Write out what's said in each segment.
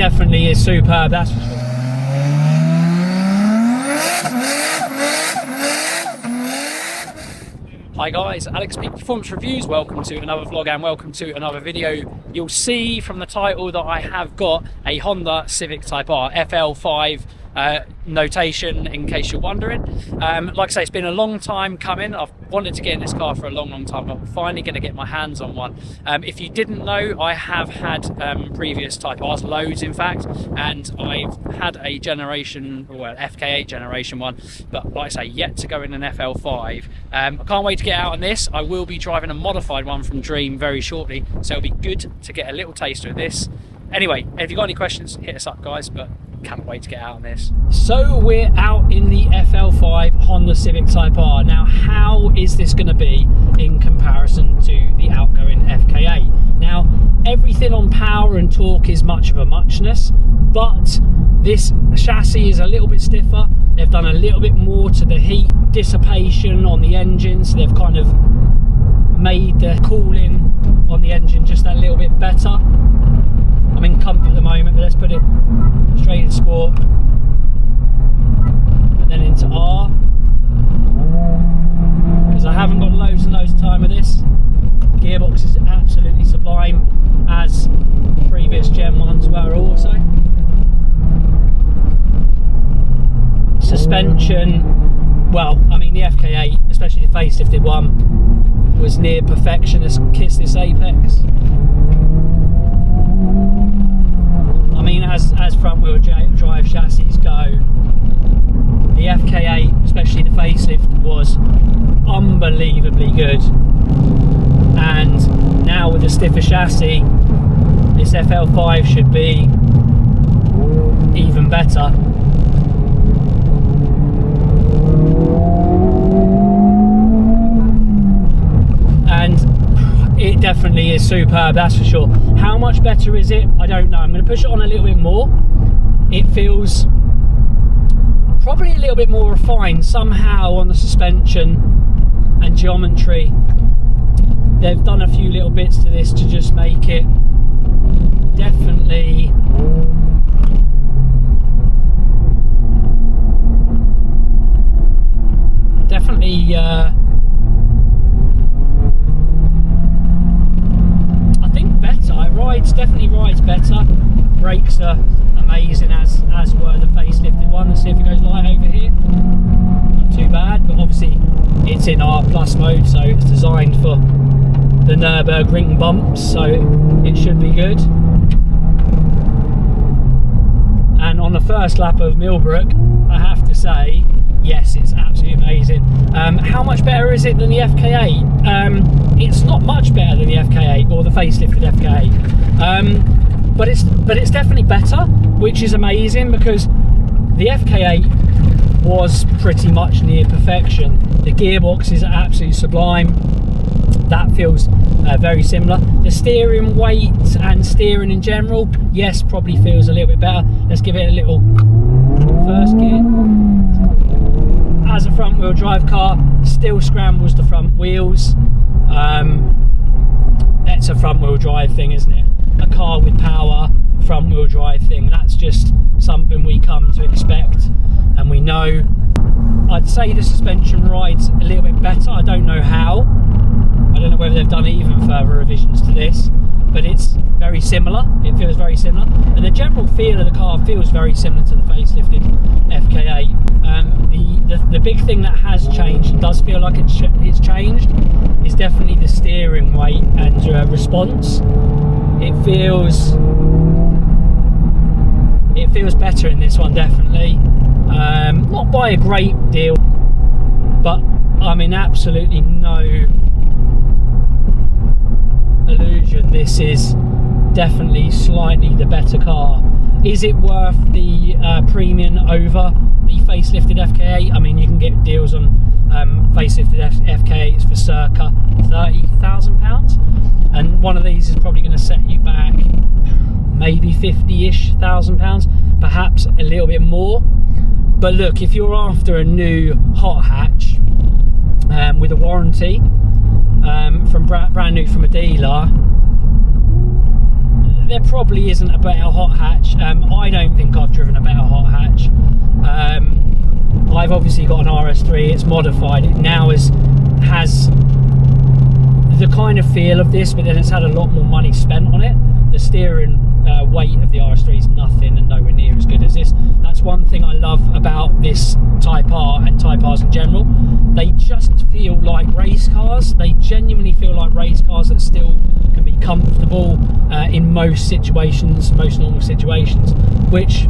definitely is superb, that's for sure. Hi guys, Alex Peak Performance Reviews. Welcome to another vlog and welcome to another video. You'll see from the title that I have got a Honda Civic Type R FL5 notation, in case you're wondering. Like I say, it's been a long time coming. I've wanted to get in this car for a long time, but I'm finally going to get my hands on one. If you didn't know, I have had previous Type Rs, loads in fact, and I've had a generation, well, FK8 generation one, but like I say, yet to go in an FL5. I can't wait to get out on this. I will be driving a modified one from Dream very shortly, so it'll be good to get a little taster of this. Anyway, if you've got any questions, hit us up guys, but can't wait to get out on this. So we're out in the FL5 Honda Civic Type R. Now, how is this going to be in comparison to the outgoing FK8? Now, everything on power and torque is much of a muchness, but this chassis is a little bit stiffer. They've done a little bit more to the heat dissipation on the engine, so they've kind of made the cooling on the engine just that little bit better. I'm in comfort at the moment, but let's put it straight in sport and then into R, because I haven't got loads and loads of time with this. Gearbox is absolutely sublime, as previous Gen 1s were also. Suspension, well, I mean the FK8, especially the facelifted one, was near perfection. Let's kiss this apex. I mean, as front wheel drive chassis go, the FK8, especially the facelift, was unbelievably good, and now with the stiffer chassis, this FL5 should be even better. And it definitely is superb, that's for sure. How much better is it? I don't know. I'm going to push it on a little bit more. It feels probably a little bit more refined somehow on the suspension and geometry. They've done a few little bits to this to just make it definitely definitely rides better. Brakes are amazing, as were the facelifted one. Let's see if it goes light over here. Not too bad, but obviously it's in R+ mode, so it's designed for the Nürburgring bumps, so it should be good. And on the first lap of Millbrook, I have to say, yes, it's absolutely amazing. How much better is it than the FK8? It's not much better than the FK8 or the facelifted FK8, but it's definitely better, which is amazing, because the FK8 was pretty much near perfection. The gearbox is absolutely sublime. That feels very similar. The steering weight and steering in general, yes, probably feels a little bit better. Let's give it a little first gear. As a front wheel drive car, still scrambles the front wheels. It's a front wheel drive thing, isn't it? A car with power, front wheel drive thing. That's just something we come to expect and we know. I'd say the suspension rides a little bit better. I don't know how. I don't know whether they've done even further revisions to this, but it's very similar. It feels very similar, and the general feel of the car feels very similar to the facelifted FK8. The big thing that has changed, does feel like it's changed, is definitely the steering weight and response. It feels better in this one, definitely. Not by a great deal, but I mean absolutely no illusion, this is definitely slightly the better car. Is it worth the premium over the facelifted FK8? I mean, you can get deals on facelifted FK8s for circa £30,000, and one of these is probably going to set you back maybe 50-ish thousand pounds, perhaps a little bit more. But look, if you're after a new hot hatch with a warranty, from brand new from a dealer, there probably isn't a better hot hatch. I don't think I've driven a better hot hatch. I've obviously got an RS3, it's modified, it now has the kind of feel of this, but then it's had a lot more money spent on it. The steering weight of the RS3 is nothing and nowhere near as good as this. That's one thing I love about this Type R and Type Rs in general. They just feel like race cars. They genuinely feel like race cars that still can be comfortable in most situations, most normal situations, which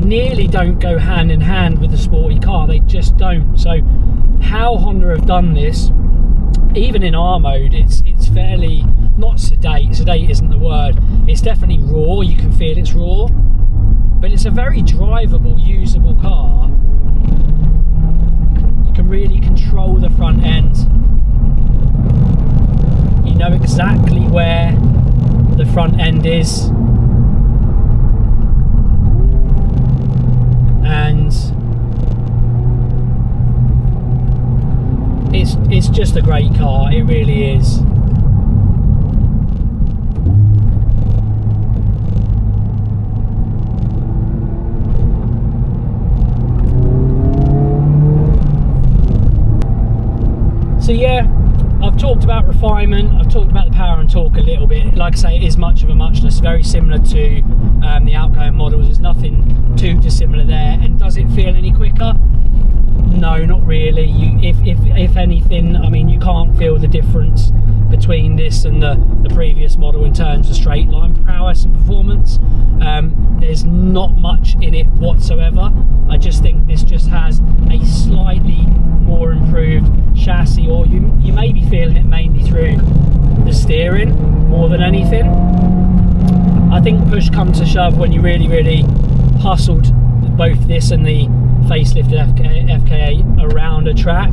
nearly don't go hand in hand with the sporty car. They just don't. So how Honda have done this, even in R mode, it's fairly, not sedate isn't the word, it's definitely raw. You can feel it's raw, but it's a very drivable, usable car. You can really control the front end. You know exactly where the front end is, and it's just a great car, it really is. So yeah, I've talked about refinement, I've talked about the power and torque a little bit. Like I say, it is much of a muchness, very similar to the outgoing models. There's nothing too dissimilar there. And does it feel any quicker? No, not really. If anything, I mean, you can't feel the difference between this and the previous model in terms of straight line prowess and performance. There's not much in it whatsoever. I just think this just has a slightly more improved chassis, or you may be feeling it mainly through the steering more than anything. I think push comes to shove, when you really hustled both this and the facelifted FK8 around a track,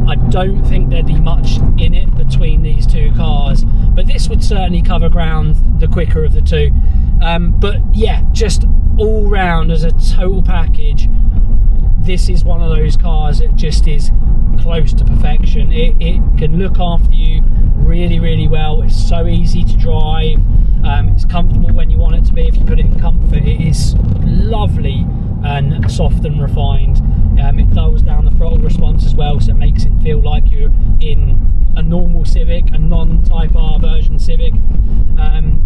I don't think there'd be much in it between these two cars, but this would certainly cover ground the quicker of the two. But yeah, just all round as a total package, this is one of those cars that just is close to perfection. It can look after you really well. It's so easy to drive. It's comfortable when you want it to be. If you put it in comfort, it is lovely and soft and refined. It dulls down the throttle response as well, so it makes it feel like you're in a normal Civic, a non-Type R version Civic.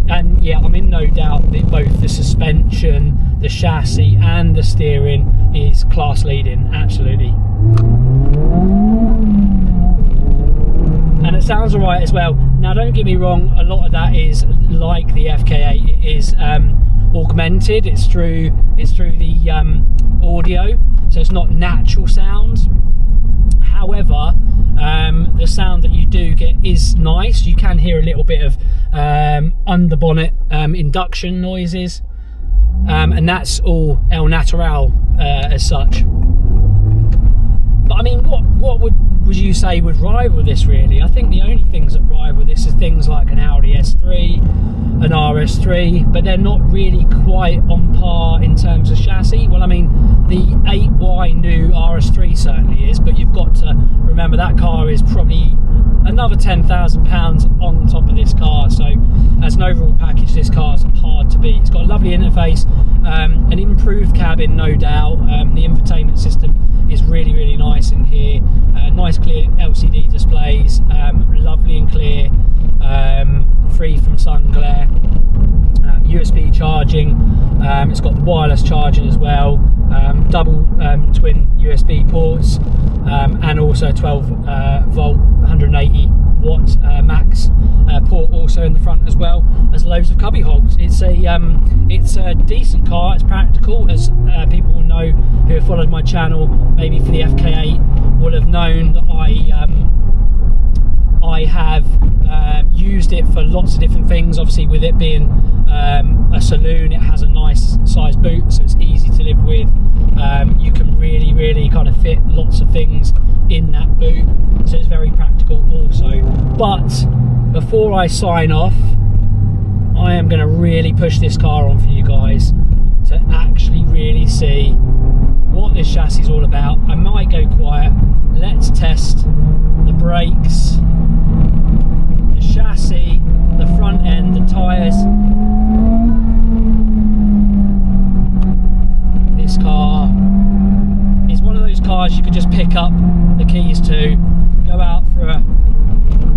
And yeah, I'm in no doubt that both the suspension, the chassis and the steering is class leading, absolutely. And it sounds alright as well. Now don't get me wrong, a lot of that is like the FK8, it is augmented, it's through the audio, so it's not natural sound. However, the sound that you do get is nice. You can hear a little bit of under bonnet induction noises, and that's all el natural as such. But I mean, what would you say would rival this really? I think the only things that rival this are things like an Audi S3, an RS3, but they're not really quite on par in terms of chassis. Well, I mean, the 8Y new RS3 certainly is, but you've got to remember that car is probably another £10,000 on top of this car. So as an overall package, this car's hard to beat. It's got a lovely interface, an improved cabin, no doubt. The infotainment system is really nice in here. Nice clear LCD displays, lovely and clear, free from sun glare. USB charging, it's got the wireless charging as well, double twin USB ports, and also 12 volt 180 watt max port also in the front, as well as loads of cubby holes. It's a decent car, it's practical, as people will know who have followed my channel maybe for the FK8 will have known that I have used it for lots of different things. Obviously, with it being a saloon, it has a nice size boot, so it's easy to live with. You can really kind of fit lots of things in that boot, so it's very practical also. But before I sign off, I am going to really push this car on for you guys to actually really see what this chassis is all about. I might go quiet. Let's test the brakes, the chassis, the front end, the tyres,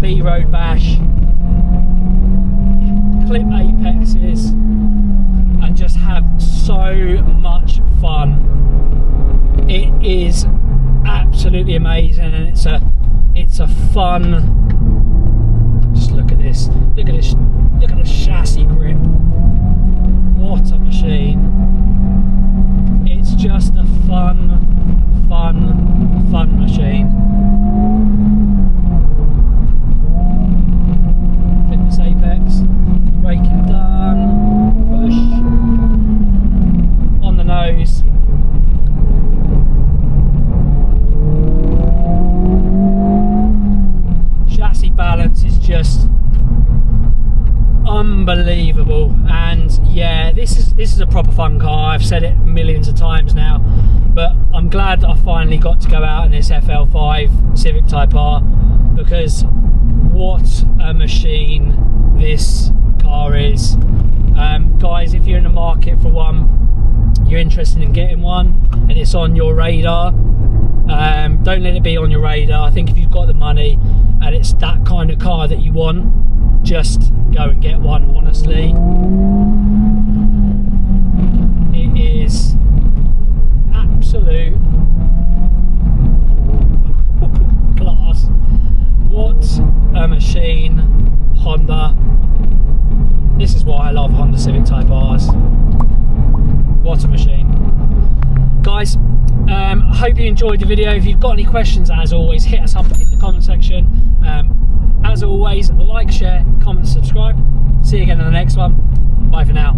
B-road bash, clip apexes, and just have so much fun. It is absolutely amazing, and it's a fun. Just look at this. Look at this. Look at the chassis grip. What a machine! It's just a fun machine. Clip this apex. Braking done. Push on the nose. Chassis balance is just unbelievable, and yeah, this is a proper fun car. I've said it millions of times now, but I'm glad that I finally got to go out in this FL5 Civic Type R, because what a machine this car is. Guys, if you're in the market for one, you're interested in getting one, and it's on your radar, don't let it be on your radar. I think if you've got the money and it's that kind of car that you want, just go and get one, honestly. It is absolute class. What a machine, Honda. This is why I love Honda Civic Type Rs. What a machine. Guys, I hope you enjoyed the video. If you've got any questions, as always, hit us up in the comment section. As always, like, share, comment, subscribe. See you again in the next one. Bye for now.